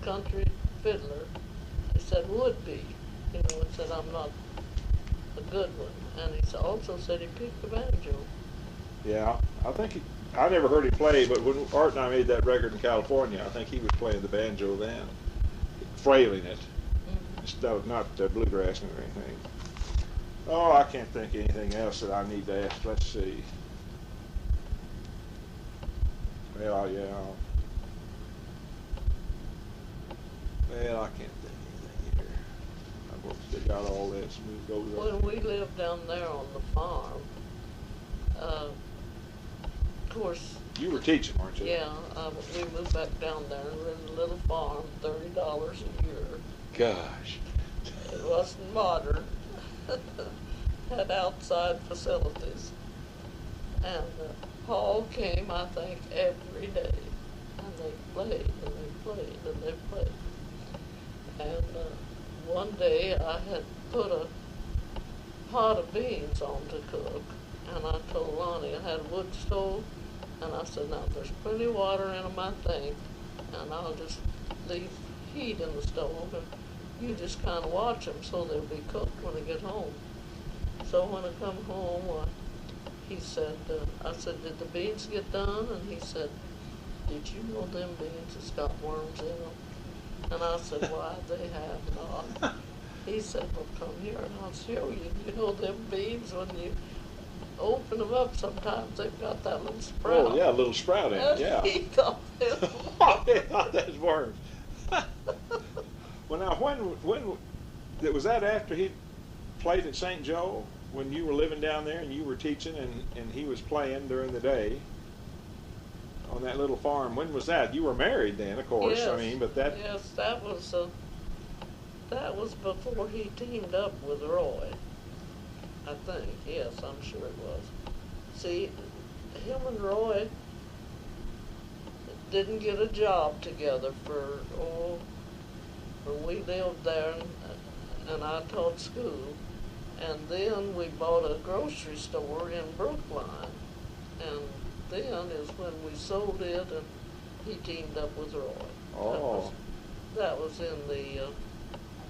country fiddler. He said, would be. You know, he said, I'm not a good one. And he also said he picked the banjo. Yeah, I never heard him play, but when Art and I made that record in California, I think he was playing the banjo then, frailing it. Not bluegrass or anything. Oh, I can't think of anything else that I need to ask. Let's see. Well, yeah. Well, I can't think of anything here. I've worked dig out all that smooth over. When we lived down there on the farm, of course. You were teaching, weren't you? Yeah, we moved back down there and rented a little farm, $30 a year. Gosh. It wasn't modern. Had outside facilities. And Paul came, I think, every day. And they played, and they played, and they played. And one day I had put a pot of beans on to cook. And I told Lonnie I had a wood stove. And I said, now there's plenty of water in my thing. And I'll just leave heat in the stove. And you just kind of watch them so they'll be cooked when I get home. So when I come home, he said, I said, did the beans get done? And he said, did you know them beans has got worms in them? And I said, why, they have not. He said, well, come here and I'll show you. You know them beans, when you open them up, sometimes they've got that little sprout. Oh, yeah, a little sprout in it, yeah. He thought it was Oh, that's worms. Well, now, when was that after he played at St. Joe, when you were living down there and you were teaching and he was playing during the day on that little farm? When was that? You were married then, of course. Yes, I mean, but that. Yes, that was before he teamed up with Roy. I think. Yes, I'm sure it was. See, him and Roy didn't get a job together for we lived there and I taught school. And then we bought a grocery store in Brookline. And then is when we sold it and he teamed up with Roy. Oh. That was in the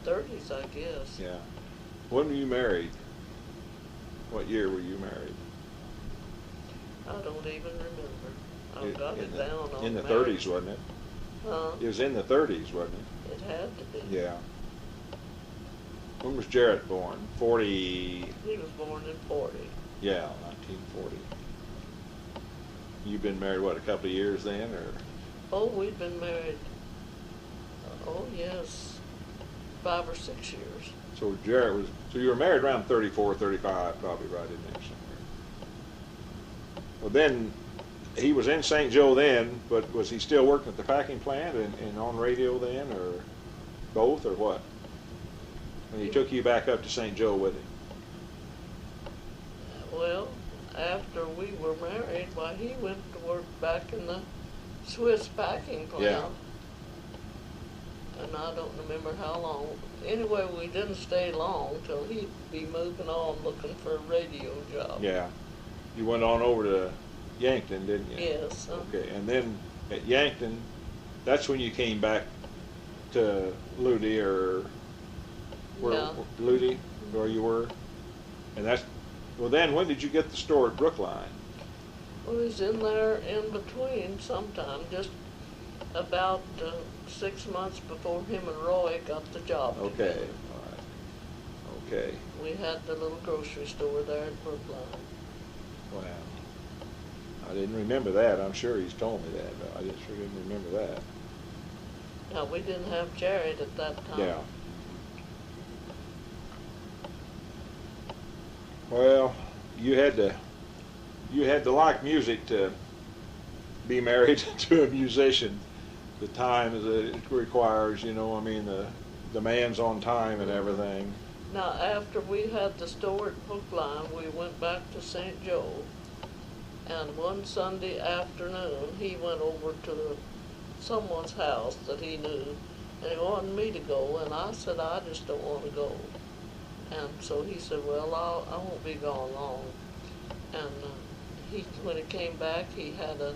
30s, I guess. Yeah. When were you married? What year were you married? I don't even remember. I've got it down on in the marriage. 30s, wasn't it? Huh? It was in the 30s, wasn't it? It had to be. Yeah. When was Jarrett born? 40. He was born in 40. Yeah, 1940. You've been married, what, a couple of years then, or? Oh, we've been married, oh yes, 5 or 6 years. So Jarrett was, so you were married around 34, 35, probably right in there somewhere. Well, then, he was in St. Joe then, but was he still working at the packing plant and on radio then, or both, or what? When he took you back up to St. Joe with him? Well, after we were married, why, he went to work back in the Swiss packing plant. Yeah. And I don't remember how long. Anyway, we didn't stay long till he'd be moving on looking for a radio job. Yeah. You went on over to Yankton, didn't you? Yes. Okay, and then at Yankton, that's when you came back to Ludi, or Yeah. Ludi, where you were? And that's, well then, when did you get the store at Brookline? Well, he's in there in between sometime, just about 6 months before him and Roy got the job Okay, together. all right. Okay, We had the little grocery store there at Brookline. wow. I didn't remember that. I'm sure he's told me that, but I just sure didn't remember that. Now, we didn't have Jared at that time. Yeah. Well, you had to like music to be married to a musician. The time that it requires, you know, I mean, the demands on time and everything. Now, after we had the store at Brookline, we went back to St. Joe. And one Sunday afternoon, he went over to someone's house that he knew, and he wanted me to go, and I said, I just don't want to go. And so he said, well, I won't be gone long. And when he came back, he had a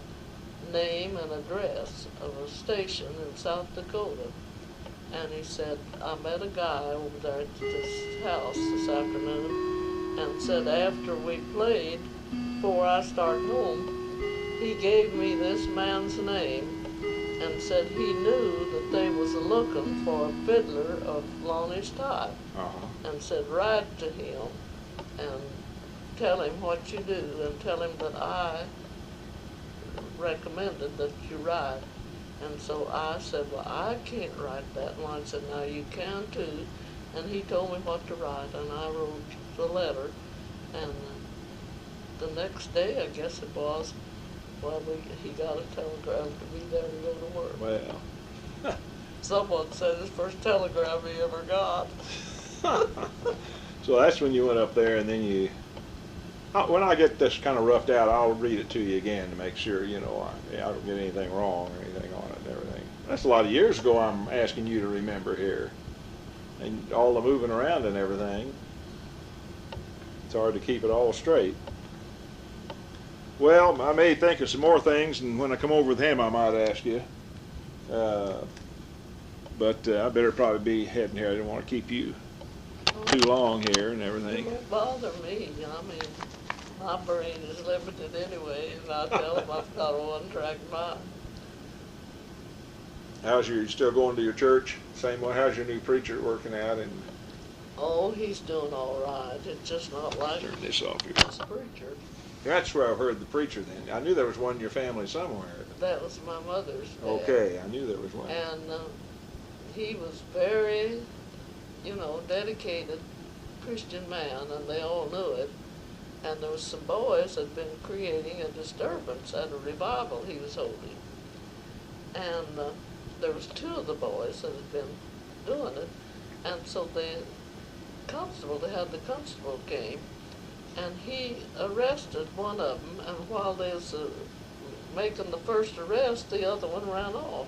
name and address of a station in South Dakota. and he said, I met a guy over there at this house this afternoon, and said after we played, before I started home, he gave me this man's name and said he knew that they was looking for a fiddler of Lonnie's type, and said write to him and tell him what you do and tell him that I recommended that you write. And so I said, well, I can't write that. And Lonnie said, no, you can too. And he told me what to write, and I wrote the letter. And the next day, I guess it was, well, he got a telegram to be there to go to work. Well. Someone said his first telegram he ever got. So that's when you went up there, and then you, when I get this kind of roughed out, I'll read it to you again to make sure, you know, I don't get anything wrong or anything on it and everything. That's a lot of years ago I'm asking you to remember here. And all the moving around and everything. It's hard to keep it all straight. Well, I may think of some more things, and when I come over with him, I might ask you. But I better probably be heading here. I didn't want to keep you too long here and everything. It won't bother me. I mean, my brain is limited anyway, and I tell him I've got a one-track mind. You still going to your church? Same way. How's your new preacher working out? And oh, he's doing all right. It's just not like turn this off here. this preacher. That's where I heard the preacher then. I knew there was one in your family somewhere. That was my mother's dad. Okay, I knew there was one. And he was very, you know, dedicated Christian man, and they all knew it. And there was some boys that had been creating a disturbance at a revival he was holding. And there was two of the boys that had been doing it. And so the constable, they had the constable came, and he arrested one of them, and while they was making the first arrest, the other one ran off.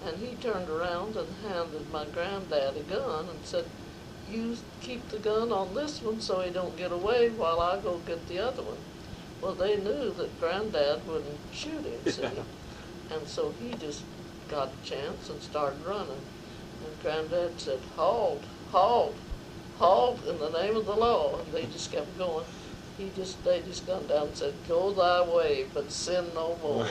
And he turned around and handed my granddad a gun and said, you keep the gun on this one so he don't get away while I go get the other one. Well, they knew that Granddad wouldn't shoot him, see? And so he just got a chance and started running. And Granddad said, halt, halt, halt in the name of the law. And they just kept going. They just gone down and said, go thy way, but sin no more.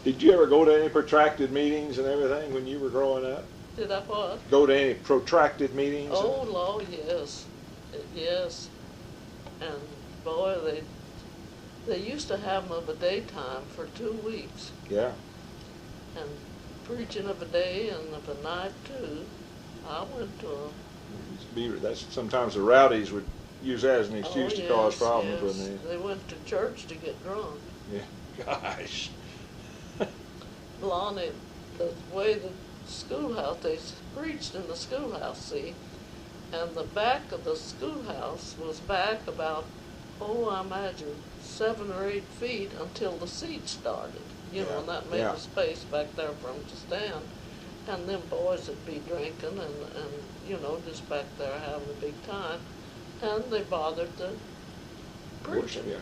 Did you ever go to any protracted meetings and everything when you were growing up? Did I what? Go to any protracted meetings? Oh, Lord, yes. Yes. And boy, they used to have them of a daytime for 2 weeks. Yeah. And preaching of a day and of a night too. I went to them. That's sometimes the rowdies would use that as an excuse to cause problems, wouldn't they? They went to church to get drunk. Yeah. Gosh. Lonnie, the way the schoolhouse, they preached in the schoolhouse, see, and the back of the schoolhouse was back about, I imagine 7 or 8 feet until the seats started, you know, and that made a space back there for them to stand. And them boys would be drinking and you know, just back there having a big time, and they bothered the preacher. Yeah.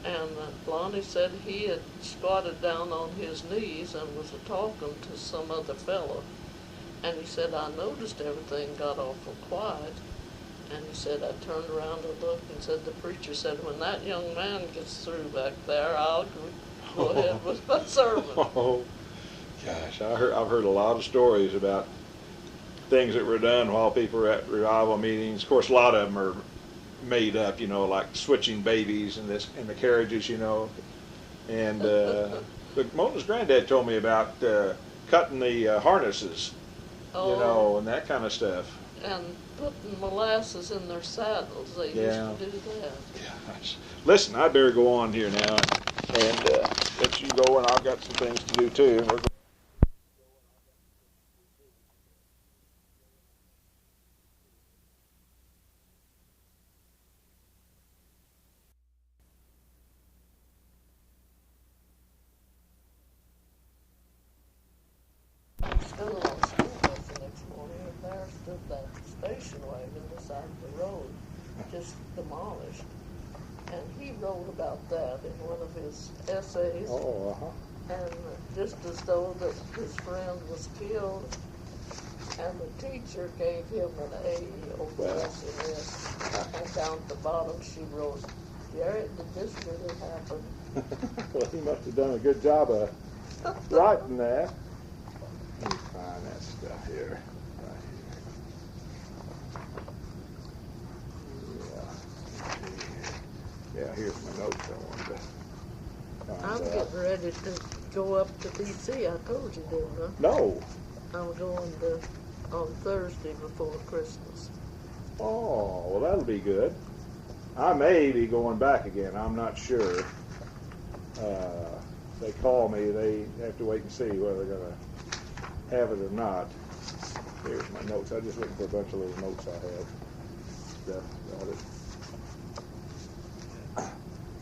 And Lonnie said he had squatted down on his knees and was talking to some other fellow. And he said, I noticed everything got awful quiet. And he said, I turned around and looked and said, the preacher said, when that young man gets through back there, I'll go ahead with my sermon. Oh, gosh, I've heard a lot of stories about things that were done while people were at revival meetings. Of course, a lot of them are made up, you know, like switching babies in the carriages, you know. And but Mona's granddad told me about cutting the harnesses, you know, and that kind of stuff. And putting molasses in their saddles. They used to do that. Gosh. Listen, I better go on here now and let you go, and I've got some things to do too. And we're Still on school bus the next morning, and there stood that station wagon beside the road, just demolished. And he wrote about that in one of his essays. And just as though that his friend was killed, and the teacher gave him an A over this. And down at the bottom she wrote, "Garrett, did this really happen?" Well, he must have done a good job of writing that. Let me find that stuff here. Right here. Yeah, here's my notes I wanted to find I'm out. getting ready to go up to D.C. I told you, didn't I? No. I'm going to on Thursday before Christmas. Oh, well, that'll be good. I may be going back again. I'm not sure. They call me. They have to wait and see whether they're going to have it or not. Here's my notes. I'm just looking for a bunch of little notes I have. Stuff about it.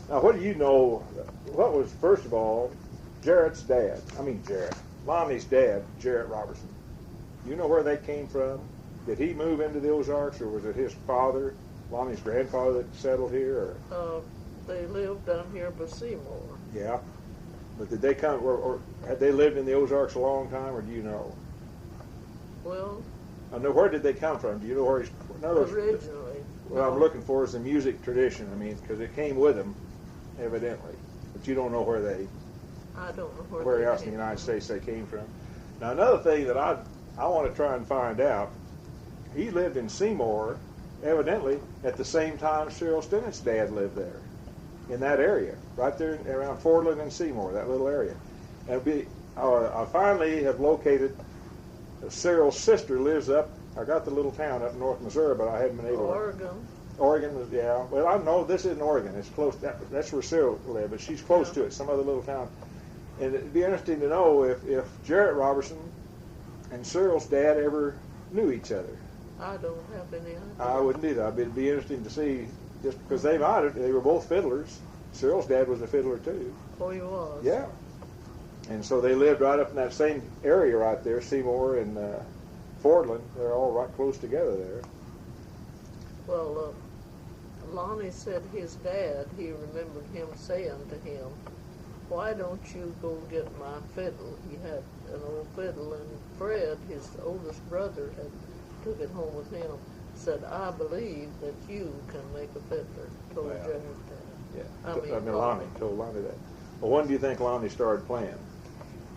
Now, what do you know? What was, first of all, Lonnie's dad, Jarrett Robertson. You know where they came from? Did he move into the Ozarks, or was it his father, Lonnie's grandfather, that settled here? Or? They lived down here by Seymour. Yeah. But did they come, or had they lived in the Ozarks a long time, or do you know? Well, I know, where did they come from? Do you know where he's... originally. What I'm looking for is the music tradition, because it came with them, evidently. But you don't know where they... I don't know where else in the United States they came from. Now, another thing that I want to try and find out, he lived in Seymour, evidently, at the same time Cyril Stinnet's dad lived there, in that area, right there around Fordland and Seymour, that little area. And I finally have located Cyril's sister lives up, I got the little town up in North Missouri, but I hadn't been able to... Oregon was, yeah. Well, I know this isn't Oregon. It's close. That's where Cyril lived, but she's close to it, some other little town. And it'd be interesting to know if Jarrett Robertson and Cyril's dad ever knew each other. I don't have any idea. I wouldn't either. It'd be interesting to see, just because they were both fiddlers. Cyril's dad was a fiddler too. Oh, he was? Yeah. And so they lived right up in that same area right there, Seymour and Fordland. They're all right close together there. Well, Lonnie said his dad, he remembered him saying to him, "Why don't you go get my fiddle?" He had an old fiddle, and Fred, his oldest brother, had took it home with him. Said, "I believe that you can make a fiddler," told Jared's dad. Yeah, Lonnie told Lonnie that. Well, when do you think Lonnie started playing?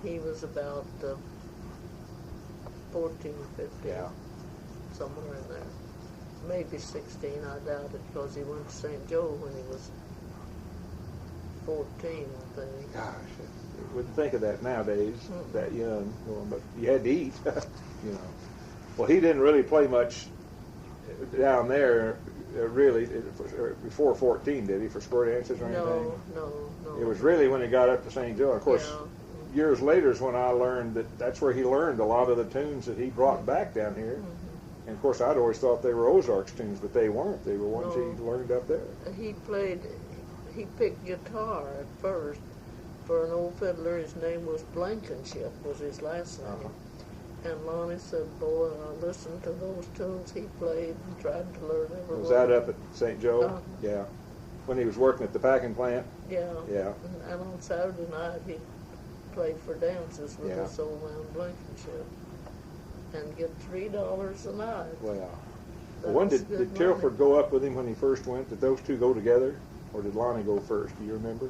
He was about 14, 15, somewhere in there. Maybe 16, I doubt it, because he went to St. Joe when he was 14, I think. Gosh, you wouldn't think of that nowadays, that young, but you had to eat, you know. Well, he didn't really play much down there, really, before 14, did he, for square dances or anything? No. It was really when he got up to St. Joe. Of course, years later is when I learned that's where he learned a lot of the tunes that he brought back down here. And of course, I'd always thought they were Ozarks tunes, but they weren't. They were ones he learned up there. He picked guitar at first for an old fiddler. His name was Blankenship, was his last name. And Lonnie said, "Boy, I listened to those tunes he played and tried to learn every one." Was that up at St. Joe? Yeah. When he was working at the packing plant? Yeah. Yeah. And on Saturday night, he played for dances with this old man Blankenship. And get $3 a night. Wow. Well, when did Tilford go up with him when he first went? Did those two go together, or did Lonnie go first? Do you remember?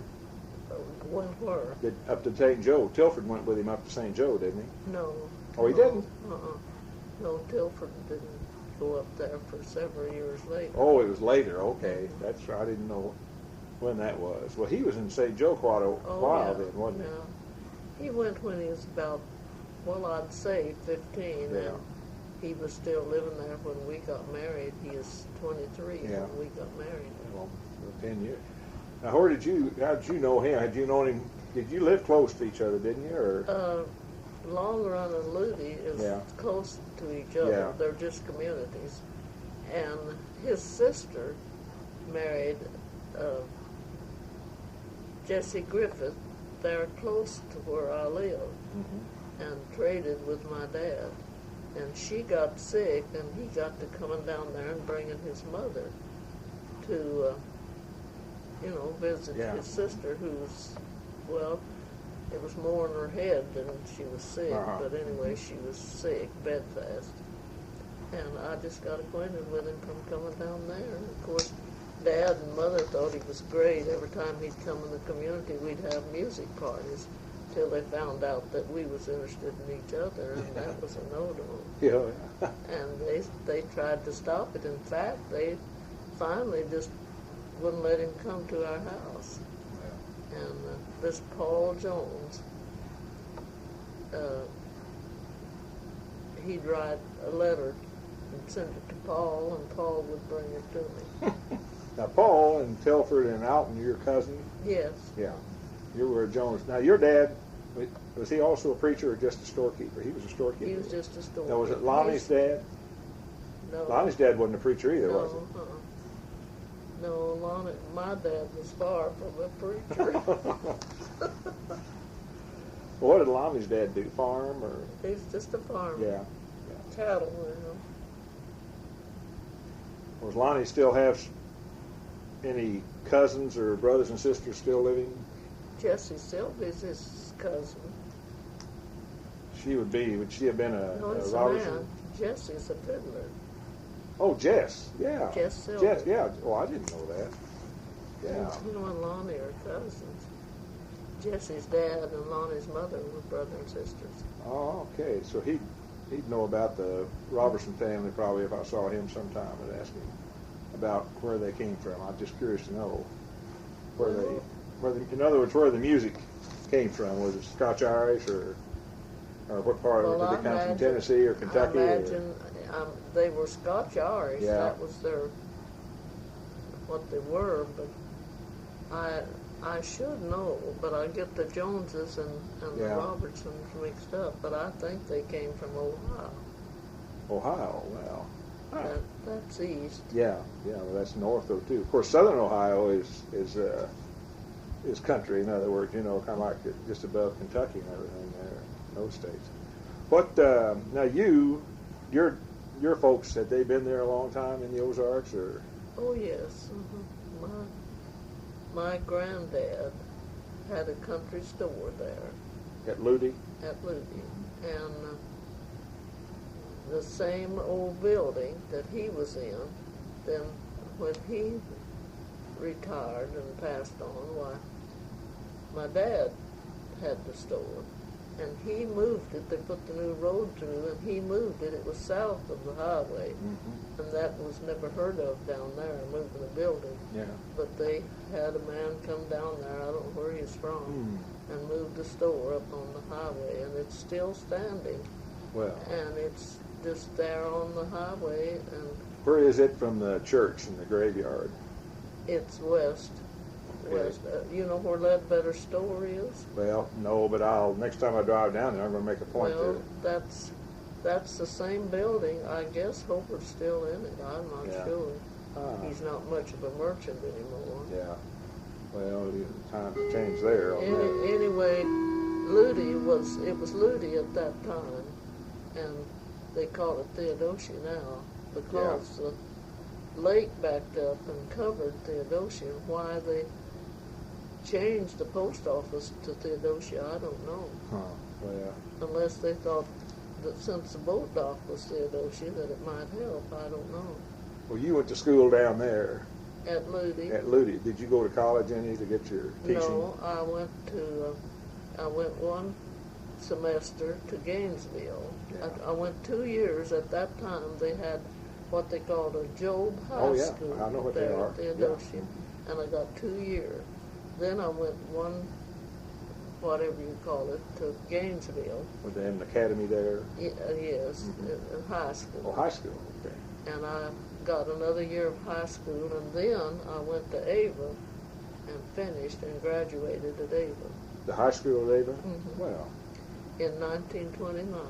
When where? Up to St. Joe. Tilford went with him up to St. Joe, didn't he? No. Oh, he didn't? No, Tilford didn't go up there for several years later. Oh, it was later. Okay, that's right. I didn't know when that was. Well, he was in St. Joe quite a while then, wasn't he? Yeah. He went when he was about, well, I'd say 15, and he was still living there when we got married. He is 23 when we got married. Well, 10 years. Now, how did you know him? Had you known him? Did you live close to each other, didn't you? Or? Long Run and Ludi is close to each other. Yeah. They're just communities. And his sister married Jesse Griffith there close to where I live, and traded with my dad. And she got sick, and he got to coming down there and bringing his mother to, visit his sister, who's, well, it was more in her head than she was sick. Uh-huh. But anyway, she was sick, bedfast. And I just got acquainted with him from coming down there. And of course, Dad and Mother thought he was great. Every time he'd come in the community, we'd have music parties till they found out that we was interested in each other, and that was a no-no. Yeah. And they tried to stop it. In fact, they finally just wouldn't let him come to our house. Yeah. And this Paul Jones, he'd write a letter and send it to Paul, and Paul would bring it to me. Now, Paul and Telford and Alton, your cousin? Yes. Yeah. You were Jones. Now, your dad, was he also a preacher or just a storekeeper? He was a storekeeper. He was just a storekeeper. Now, was it Lonnie's dad? No. Lonnie's dad wasn't a preacher either, No, was he? No, Lonnie, my dad was far from a preacher. What did Lonnie's dad do? Farm or? He's just a farmer. Yeah. Cattle, you know. Does Lonnie still have any cousins or brothers and sisters still living? Jessie Sylvie's his cousin. Would she have been a It's a Robertson? man. Jessie's a fiddler. Oh, Jess, yeah. Jess Sylvie. Jess, yeah. Oh, I didn't know that. Yeah. You know, and Lonnie are cousins. Jessie's dad and Lonnie's mother were brother and sisters. Oh, okay. So he'd know about the Robertson family probably if I saw him sometime and asked him about where they came from. I'm just curious to know in other words, where the music came from. Was it Scotch Irish or what part of it? Did they come from Tennessee or Kentucky? I imagine they were Scotch Irish. Yeah. That was what they were, but I should know, but I get the Joneses and the Robertsons mixed up, but I think they came from Ohio. Ohio, well. Huh. That's east. Yeah, well, that's north though too. Of course, southern Ohio is country. In other words, kind of like just above Kentucky and everything there, those states. What now? Your folks, had they been there a long time in the Ozarks, or? Oh yes. My granddad had a country store there. At Ludi? At Ludi. And the same old building that he was in, then when he retired and passed on, why, my dad had the store. And he moved it. They put the new road through, and he moved it. It was south of the highway, and that was never heard of down there, moving a building. Yeah. But they had a man come down there, I don't know where he's from, and moved the store up on the highway, and it's still standing. Well. And it's just there on the highway, and Where is it from the church and the graveyard? it's west. West. You know where Ledbetter Store is? Well, no, but next time I drive down there, I'm going to make a point Well, to. that's the same building. I guess Hoper's still in it. I'm not sure. He's not much of a merchant anymore. Yeah. Well, time to change there. Anyway, Ludi was Ludi at that time, and they call it Theodosia now because the lake backed up and covered Theodosia. Why they changed the post office to Theodosia, I don't know. Well. Unless they thought that since the boat dock was Theodosia that it might help, I don't know. Well, you went to school down there. At Ludi. At Ludi. Did you go to college any to get your teaching? No, I went one semester to Gainesville. Yeah. I went 2 years. At that time, they had what they called a Job High School. I know what there they are. at Theodosia, and I got 2 years. Then I went one, whatever you call it, to Gainesville. Was there an academy there? Yes, in high school. Oh, high school, okay. And I got another year of high school, and then I went to Ava and finished and graduated at Ava. The high school at Ava? Well. In 1929.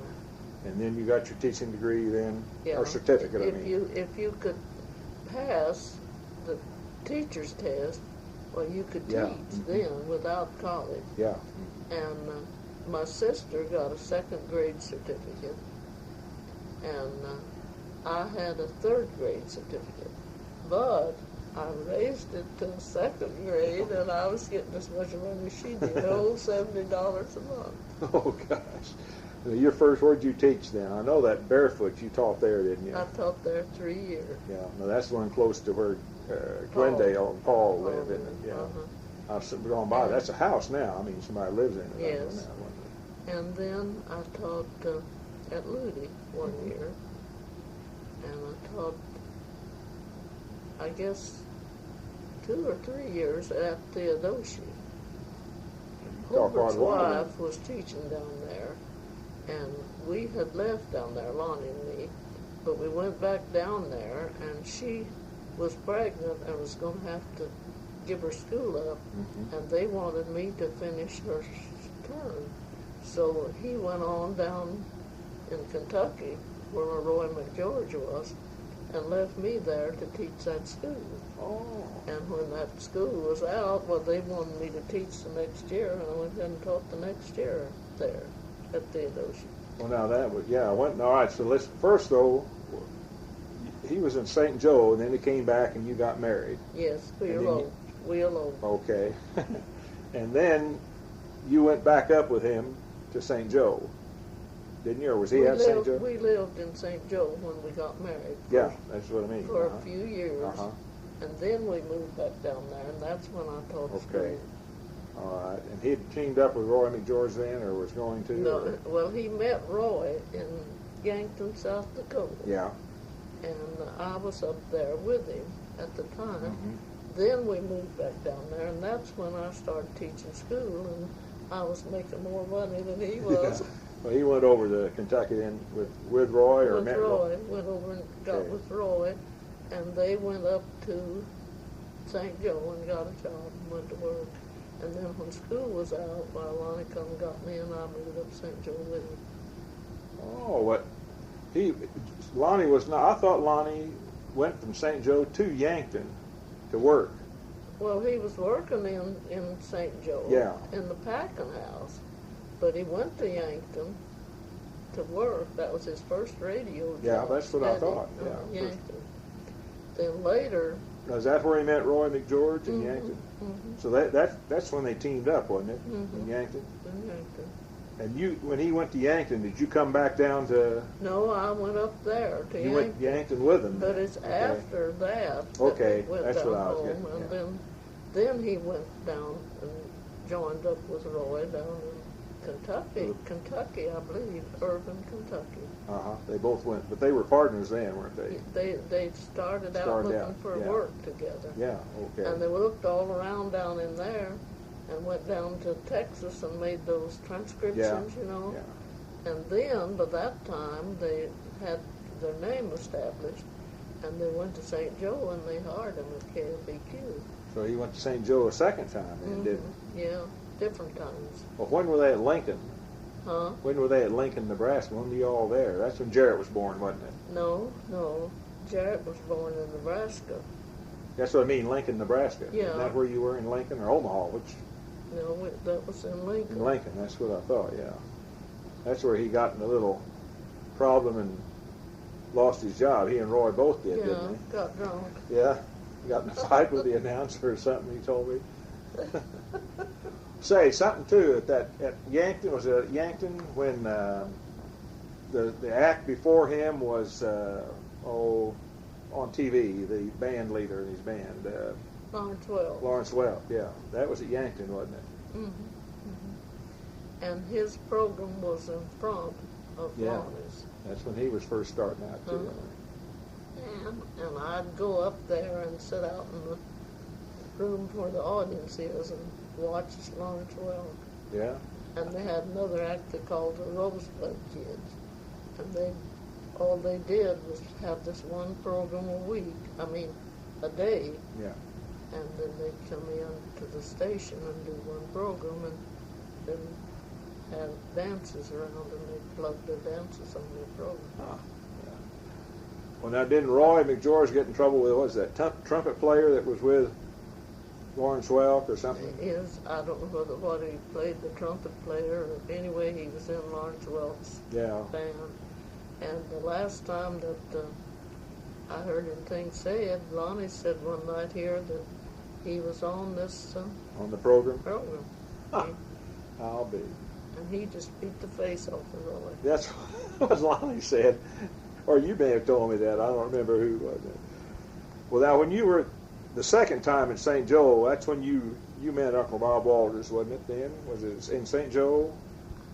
And then you got your teaching degree then? Yeah. Or certificate, If you could pass the teacher's test, well, you could teach then without college. Yeah. And my sister got a second grade certificate, and I had a third grade certificate. But I raised it to second grade, and I was getting as much money as she did, $70 a month. Oh, gosh. Your first, where'd you teach then? I know that barefoot you taught there, didn't you? I taught there 3 years. Yeah, no, that's the one close to where Glendale and Paul live, isn't it? Yeah. Uh-huh. I was going by. That's a house now. I mean, somebody lives in it. Yes. And then I taught at Ludy one year, and I taught, I guess, 2 or 3 years at Theodosia. Holbert's wife was teaching down there, and we had left down there, Lonnie and me, but we went back down there, and she was pregnant and was going to have to give her school up, and they wanted me to finish her term. So he went on down in Kentucky, where Roy McGeorge was, and left me there to teach that school. Oh. And when that school was out, well, they wanted me to teach the next year, and I went ahead and taught the next year there at Theodosia. Well, now that was, yeah, I went, all right, so listen, first though, he was in St. Joe, and then he came back and you got married. Yes, we eloped. Okay. And then you went back up with him to St. Joe, didn't you, or was he at St. Joe? We lived in St. Joe when we got married. Yeah, that's what I mean. For a few years. Uh-huh. And then we moved back down there, and that's when I taught school. Okay. All right. And he had teamed up with Roy McGeorge then, or was going to? No, or? well, he met Roy in Yankton, South Dakota. Yeah. And I was up there with him at the time. Then we moved back down there, and that's when I started teaching school, and I was making more money than he was. Yeah. Well, he went over to Kentucky then with Roy, or with met Roy. Went over and got with Roy, and they went up to St. Joe and got a job and went to work. And then when school was out, Lonnie come and got me, and I moved up to St. Joe with him. Oh, what? Lonnie was not, I thought Lonnie went from St. Joe to Yankton to work. Well, he was working in St. Joe, in the packing house, but he went to Yankton to work. That was his first radio job. Yeah, that's what I thought. Yankton. Then later. Now, is that where he met Roy McGeorge in Yankton? So that's when they teamed up, wasn't it? In Yankton? In Yankton. And when he went to Yankton, did you come back down to? No, I went up there to Yankton. You went to Yankton with him. But it's after that. Okay, went that's down what I was home, getting. And then he went down and joined up with Roy down in Kentucky, I believe, Irvin, Kentucky. They both went, but they were partners then, weren't they? They started out looking for work together. Yeah, okay. And they looked all around down in there, and went down to Texas and made those transcriptions, you know. Yeah. And then, by that time, they had their name established, and they went to St. Joe, and they hired him at KFBQ. So he went to St. Joe a second time, didn't he? Yeah, different times. Well, when were they at Lincoln? Huh? When were they at Lincoln, Nebraska? When were you all there? That's when Jarrett was born, wasn't it? No. Jarrett was born in Nebraska. That's what I mean, Lincoln, Nebraska. Yeah. Isn't that where you were, in Lincoln or Omaha? Which? No, that was in Lincoln. In Lincoln, that's what I thought, yeah. That's where he got in a little problem and lost his job. He and Roy both did, didn't they? Got drunk. Yeah, he got in a fight with the announcer or something, he told me. Say, something too, at Yankton, was it at Yankton when the act before him was, on TV, the band leader in his band, Lawrence Welk, yeah. That was at Yankton, wasn't it? And his program was in front of Lonnie's. That's when he was first starting out, too. And I'd go up there and sit out in the room where the audience is and watch Lawrence Welk. Yeah. And they had another act they called the Rosebud Kids. And all they did was have this one program a day. Yeah. And then they'd come in to the station and do one program, and then have dances around, and they'd plug their dances on their program. Yeah. Well, now, didn't Roy McGeorge get in trouble with, what was that, trumpet player that was with Lawrence Welk or something? I don't know whether he played the trumpet player, or anyway, he was in Lawrence Welk's band. And the last time that I heard him thing said, Lonnie said one night here that he was on this On the program? program. I'll be. And he just beat the face off of Roy. That's what Lonnie said. Or you may have told me that. I don't remember who was it. Well, now, when you were the second time in St. Joe, that's when you met Uncle Bob Walters, wasn't it then? Was it in St. Joe?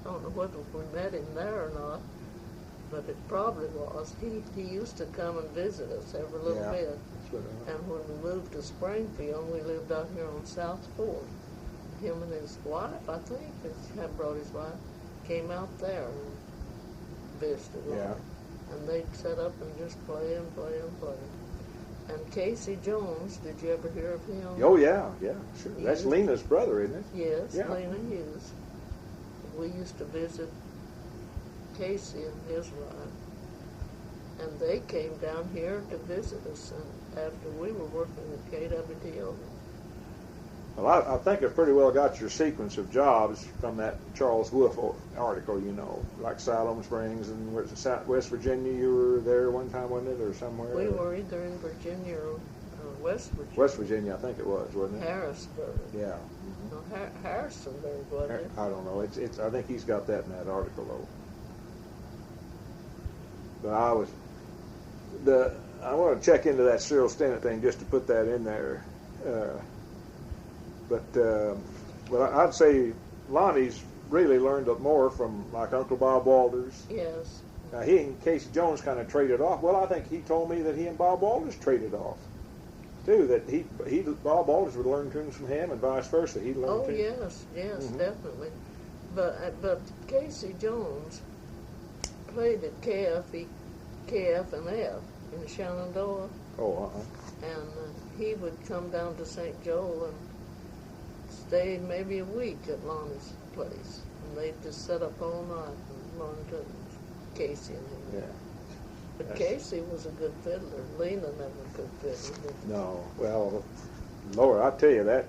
I don't know whether we met him there or not, but it probably was. He used to come and visit us every little bit. And when we moved to Springfield, we lived out here on South 4th. Him and his wife, I think, he had brought his wife, came out there and visited. Yeah. And they'd set up and just play and play and play. And Casey Jones, did you ever hear of him? Oh, yeah, sure. He That's used- Lena's brother, isn't it? Yes, Yeah. Lena Hughes. We used to visit Casey and his wife. And they came down here to visit us and after we were working at KWTO. Well, I think I've pretty well got your sequence of jobs from that Charles Wolf article, you know, like Siloam Springs and West Virginia. You were there one time, wasn't it, or somewhere? We were either in Virginia or West Virginia. West Virginia, I think it was, wasn't it? Harrisburg. Yeah. No, Harrisonburg, wasn't it? I don't know. It's. I think he's got that in that article, though. But I want to check into that Cyril Stennett thing just to put that in there. But I'd say Lonnie's really learned more from like Uncle Bob Walters. Yes. Now he and Casey Jones kind of traded off. Well, I think he told me that he and Bob Walters traded off too. That Bob Walters would learn tunes from him and vice versa. He learned. Oh tunes. yes, Mhm. definitely. But Casey Jones played at KF&F in Shenandoah, Oh, and he would come down to St. Joe and stay maybe a week at Lonnie's place, and they'd just sit up all night and learn tunes. Casey and him. Yeah. But Casey was a good fiddler. Lena never could fiddle. No. Well, Lord, I tell you that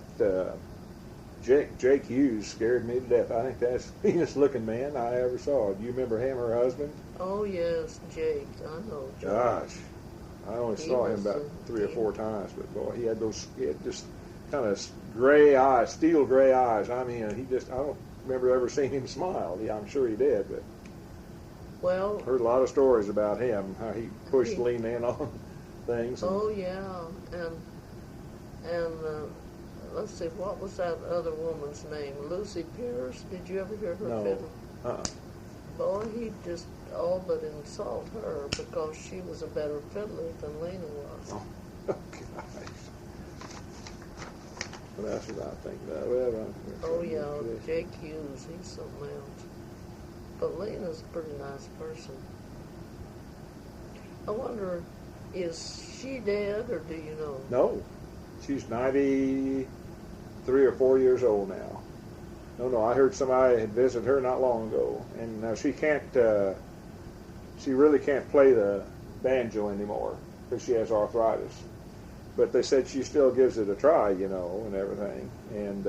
Jake Hughes scared me to death. I think that's the meanest looking man I ever saw. Do you remember him, her husband? Oh yes, Jake. I know Jake. Gosh, I only He saw him was about a- 3 or 4 times, but boy, he had just kind of gray eyes, steel gray eyes. I mean, I don't remember ever seeing him smile. Yeah, I'm sure he did, but Well, heard a lot of stories about him, how he pushed He- Lena in on things. And, oh yeah, and let's see, what was that other woman's name? Lucy Pierce. Did you ever hear her No. fiddle? Boy, he just all but insult her because she was a better fiddler than Lena was. Oh, gosh. What else did I think about? Well, Oh yeah, Jake Hughes, he's something else. But Lena's a pretty nice person. I wonder, is she dead or do you know? No, she's 93 or 4 years old now. No, I heard somebody had visited her not long ago, and she can't. She really can't play the banjo anymore because she has arthritis. But they said she still gives it a try, you know, and everything. And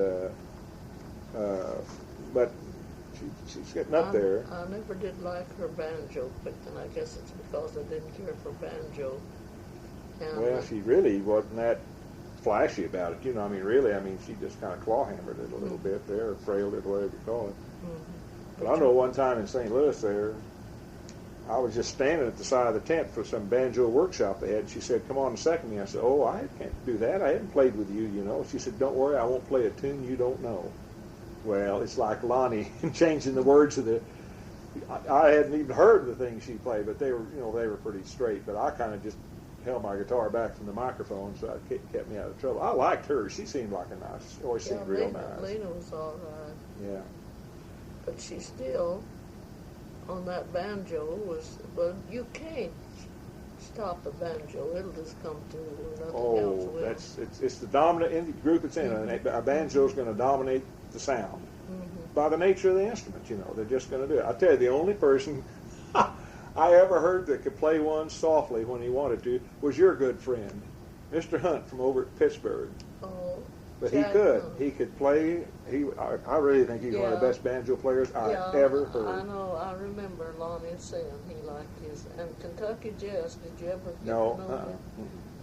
but she's getting up there. I never did like her banjo, but and I guess it's because I didn't care for banjo. And, Well, she really wasn't that flashy about it, you know. I mean, she just kind of claw-hammered it a little bit there, or frailed it, whatever you call it. But I know one time in St. Louis there, I was just standing at the side of the tent for some banjo workshop they had, and she said, "Come on and second me." I said, "Oh, I can't do that. I haven't played with you, you know." She said, "Don't worry, I won't play a tune you don't know." Well, it's like Lonnie changing the words of the. I hadn't even heard the things she played, but they were pretty straight. But I kind of just held my guitar back from the microphone, so it kept me out of trouble. I liked her. She seemed like a nice. Always seemed real nice. Lena was all right. Yeah. But she still, on that banjo, well, you can't stop a banjo. It'll just come through and nothing else will. It's the dominant in the group it's in. A banjo's going to dominate the sound by the nature of the instrument. You know, they're just going to do it. I tell you, the only person I ever heard that could play one softly when he wanted to was your good friend, Mr. Hunt from over at Pittsburgh. Oh, But Jack, he could play. I really think he's one of the best banjo players I've ever heard. I know. I remember Lonnie saying he liked his. And Kentucky Jazz. Did you ever get No. to know him?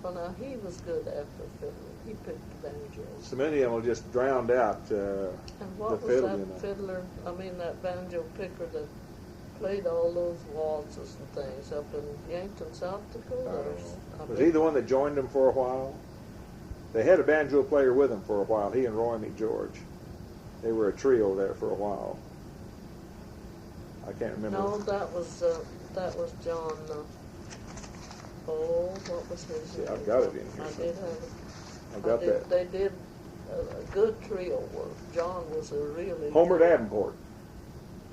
Well, now he was good after fiddle. He picked the banjos. So many of them just drowned out and what the was fiddle. that fiddler? I mean, that banjo picker that played all those waltzes and things up in Yankton, South Dakota. Was he the one that joined them for a while? They had a banjo player with them for a while. He and Roy McGeorge. They were a trio there for a while. I can't remember. No, that was John. What was his name? I've got it in here. I did have it. I've got that. They did a good trio work. John was a really Homer Davenport.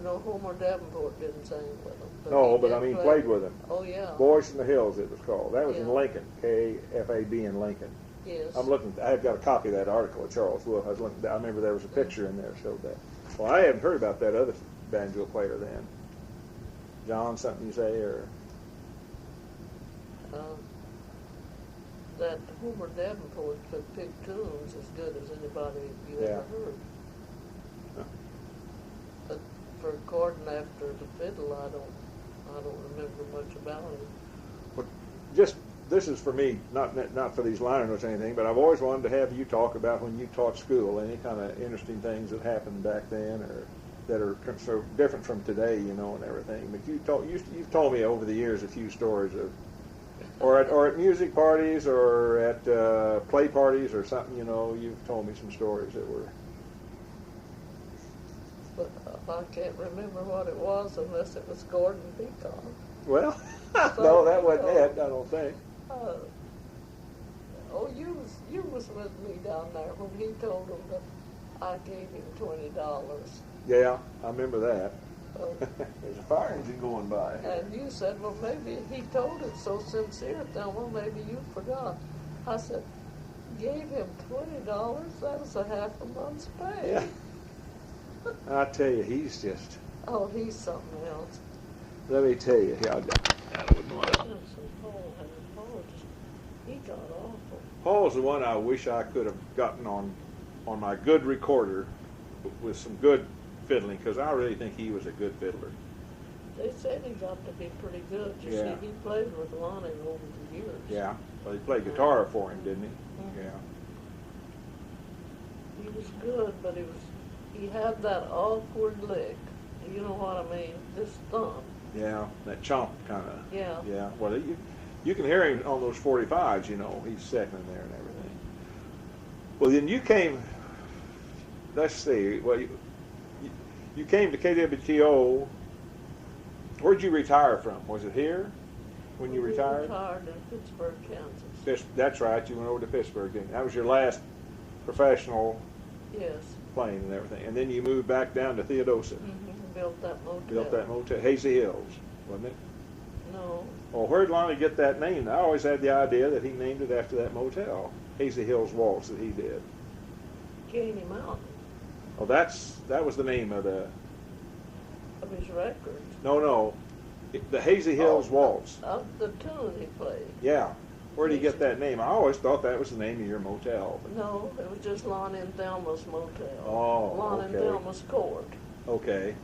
No, Homer Davenport didn't sing with them. No, but I mean played with them. Oh yeah. Boys from the Hills, it was called. That was in Yeah. Lincoln, KFAB in Lincoln. Yes. I'm looking. I've got a copy of that article of Charles Wolf. I was looking. I remember there was a picture in there that showed that. Well, I hadn't heard about that other banjo player then. John, something you say, or that Homer Davenport could pick tunes as good as anybody you ever heard. Huh. But for Gordon after the fiddle, I don't remember much about him. But just this is for me, not for these liner notes or anything, but I've always wanted to have you talk about when you taught school, any kind of interesting things that happened back then, or that are so different from today, you know, and everything. But you've told me over the years a few stories of, or at music parties, or at play parties, or something. You know, you've told me some stories that were. But I can't remember what it was unless it was Gordon Peacock. Well, no, that wasn't it. I don't think. You was with me down there when he told him that I gave him $20. Yeah, I remember that. There's a fire engine going by. And you said, well, maybe he told it so sincere, Thelma, maybe you forgot. I said, gave him $20? That was a half a month's pay. Yeah. I tell you, he's just. Oh, he's something else. Let me tell you, I wouldn't want to. He got awful. Paul's the one I wish I could have gotten on my good recorder with some good fiddling, because I really think he was a good fiddler. They said he got to be pretty good. You Yeah. see, he played with Lonnie over the years. Yeah. Well, he played guitar for him, didn't he? Mhm. Yeah. He was good, but he had that awkward lick. You know what I mean? This thumb. Yeah, that chomp kind of. Yeah. Yeah. Well, you can hear him on those 45s, you know. He's second there and everything. Well, then you came, let's see, well, you came to KWTO. Where'd you retire from? Was it here when you retired? Retired in Pittsburgh, Kansas. That's right. You went over to Pittsburgh, didn't you? That was your last professional Yes. playing and everything. And then you moved back down to Theodosia. Mm-hmm. Built that motel. Built that motel, Hazy Hills, wasn't it? No. Well, where'd Lonnie get that name? I always had the idea that he named it after that motel, Hazy Hills Waltz, that he did. Caney Mountain. Oh, that was the name of the. Of his record. No, the Hazy Hills Waltz. Of the tune he played. Yeah. Where'd he get that name? I always thought that was the name of your motel. No, it was just Lonnie and Thelma's motel. Oh, Lonnie and okay. Thelma's court. Okay.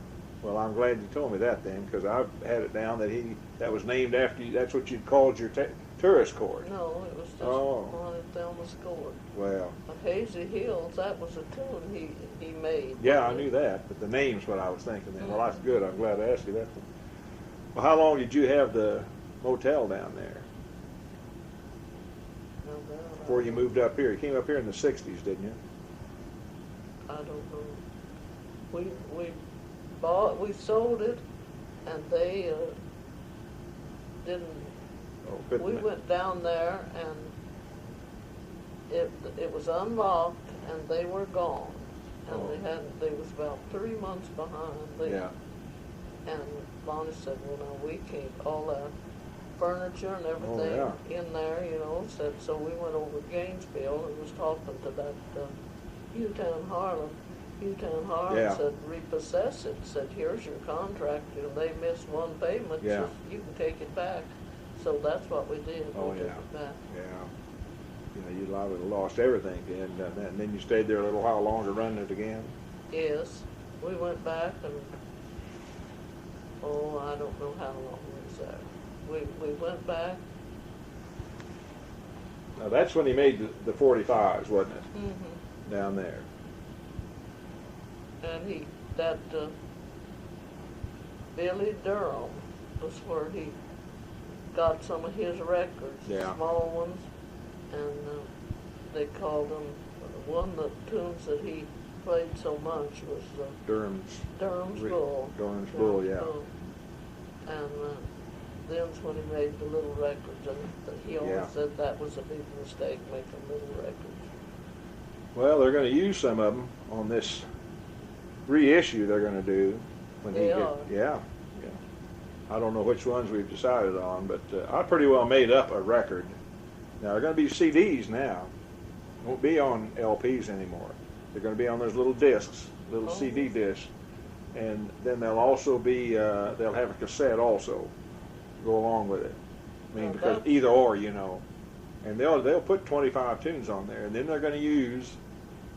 Well, I'm glad you told me that then, because I've had it down that was named after you. That's what you called your tourist court. No, it was just Oh. Lonnie and Thelma's court. Well. But Hazy Hills, that was a tune he made. Yeah, I knew that, but the name's what I was thinking then. Well, that's good. I'm glad I asked you that. Well, how long did you have the motel down there before you moved up here? You came up here in the 60s, didn't you? I don't know. We sold it, and they didn't. Oh, We went down there, and it was unlocked, and they were gone, and they was about 3 months behind. Yeah. And Lonnie said, well, now we keep all our furniture and everything in there, you know. Said so. We went over to Gainesville and was talking to that Hewtown Harlan. Said repossess it. Said here's your contract. And they missed one payment. Yeah. So you can take it back. So that's what we did. Oh, we took yeah. it back. Yeah. you know, you would have lost everything. And then you stayed there a little while longer running it again. Yes, we went back and, oh, I don't know how long we was there. We went back. Now that's when he made the 45s, wasn't it? Mm-hmm. Down there. And Billy Durham was where he got some of his records, Yeah. small ones, and they called them, one of the tunes that he played so much was Durham's Bull. Durham's Bull, yeah. And then's when he made the little records, and he always said that was a big mistake, making little records. Well, they're going to use some of them on this reissue they're going to do. Yeah. I don't know which ones we've decided on, but I pretty well made up a record. Now, they're going to be CDs now. Won't be on LPs anymore. They're going to be on those little discs, little CD discs. And then they'll also be, they'll have a cassette also go along with it. I mean, because either or, you know. And they'll put 25 tunes on there. And then they're going to use,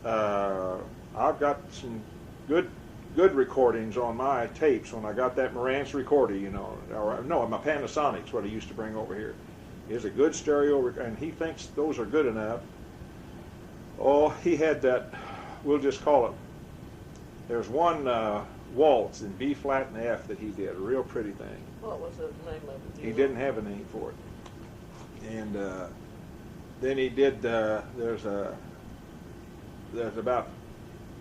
I've got some good recordings on my tapes when I got that Marantz recorder, you know, or no, my Panasonic's what I used to bring over here. Is a good stereo, and he thinks those are good enough. Oh, he had that, we'll just call it, there's one waltz in B flat and F that he did, a real pretty thing. What was the name of it? He didn't have a name for it. And then he did, there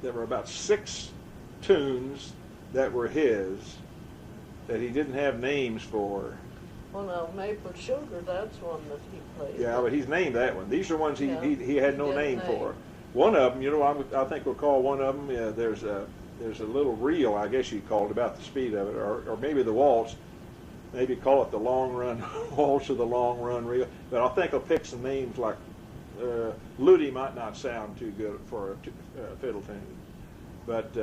were about 6 tunes that were his that he didn't have names for. Well, now, Maple Sugar, that's one that he played. Yeah, but he's named that one. These are ones he had no name for. name. One of them, you know, I think we'll call one of them, there's a little reel, I guess you'd call it, about the speed of it, or maybe the waltz. Maybe call it the long run waltz or the long run reel. But I think I'll pick some names like Ludi might not sound too good for a fiddle tune. But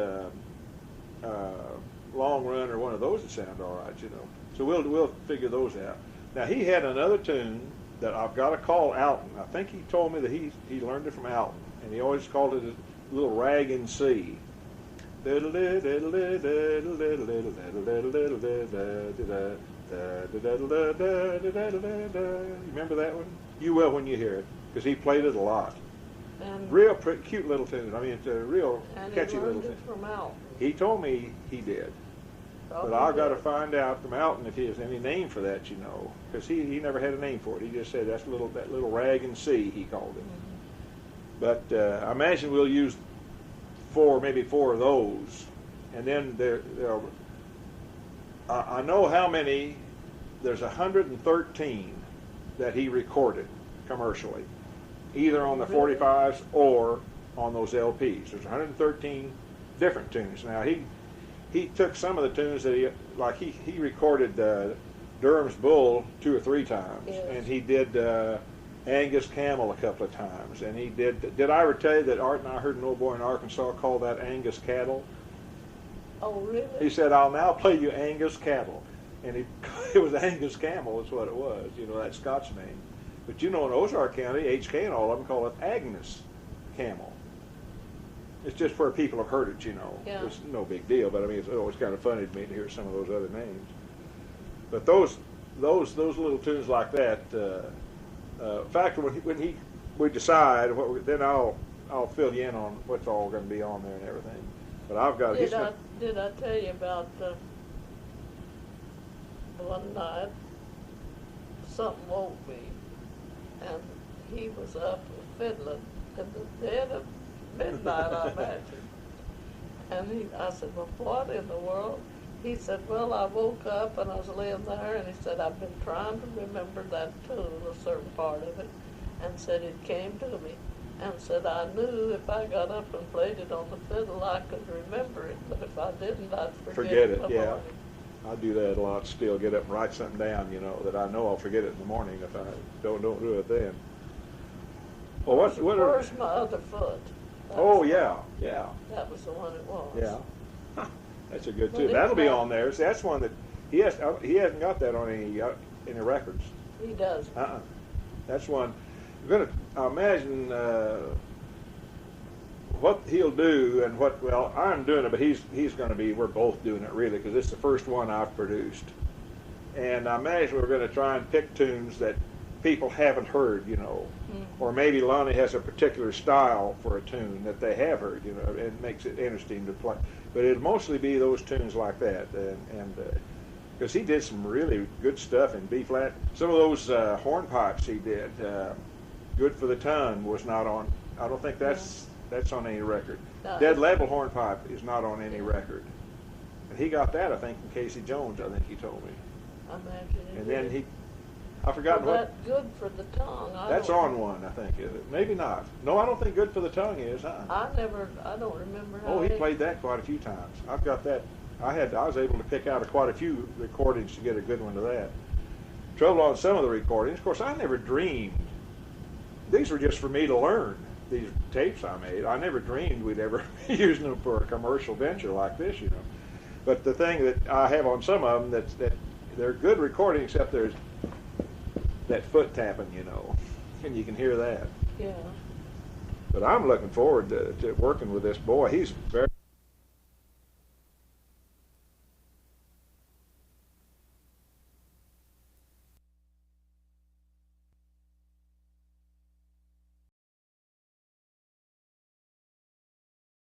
long run or one of those that sound all right, you know. So we'll figure those out. Now he had another tune that I've got to call Alton. I think he told me that he learned it from Alton, and he always called it a little rag in C. You remember that one? You will when you hear it, because he played it a lot. And real cute little tune. I mean, it's a real catchy little tune. From Alton. He told me he did. But I've got to find out from Alton if he has any name for that, you know, because he never had a name for it. He just said that little rag and C, he called it. Mm-hmm. But I imagine we'll use maybe four of those, and then I know how many. There's 113 that he recorded commercially, either on the 45s or on those LPs. There's 113 different tunes. Now he took some of the tunes that he recorded Durham's Bull 2 or 3 times, and he did Angus Camel a couple of times, and he did I ever tell you that Art and I heard an old boy in Arkansas call that Angus Cattle? Oh, really? He said, "I'll now play you Angus Cattle," and it was Angus Camel is what it was, you know, that Scotch name. But you know, in Ozark County, HK and all of them call it Agnes Camel. It's just where people have heard it, you know. Yeah. It's no big deal, but I mean, it's always kind of funny to me to hear some of those other names. But those little tunes like that. In fact, when we decide, then I'll fill you in on what's all going to be on there and everything. But I've got. Did I tell you about one night? Something woke me, and he was up fiddling in the dead of midnight, I imagine. And I said, "Well, what in the world?" He said, "Well, I woke up and I was laying there," and he said, "I've been trying to remember that tune, a certain part of it," and said it came to me, and said, "I knew if I got up and played it on the fiddle, I could remember it, but if I didn't, I'd forget it in the morning." I do that a lot still, get up and write something down, you know, that I know I'll forget it in the morning if I don't do it then. Well, Where's my other foot? Yeah. That was the one it was. Yeah. That's a good tune. That'll be on there. See, that's one that he hasn't got that on any records. He does. That's one. I imagine what he'll do and what, well, I'm doing it, but he's going to be, we're both doing it really, because it's the first one I've produced. And I imagine we're going to try and pick tunes that people haven't heard, you know. Or maybe Lonnie has a particular style for a tune that they have heard, you know, and it makes it interesting to play. But it'll mostly be those tunes like that, and because he did some really good stuff in B flat. Some of those hornpipes he did, "Good for the Tongue" was not on. I don't think that's on any record. No. "Dead Level" hornpipe is not on any record, and he got that, I think, from Casey Jones. I think he told me. I imagine. And then I forgot well, what. That "Good for the Tongue." That's on one, I think, is it? Maybe not. No, I don't think "Good for the Tongue" is, huh? I don't remember how. Oh, he played that quite a few times. I've got that. I was able to pick out quite a few recordings to get a good one of that. Trouble on some of the recordings, of course, I never dreamed. These were just for me to learn. These tapes I made, I never dreamed we'd ever be using them for a commercial venture like this, you know. But the thing that I have on some of them, that they're good recordings, except there's that foot tapping, you know, and you can hear that. Yeah. But I'm looking forward to working with this boy. He's very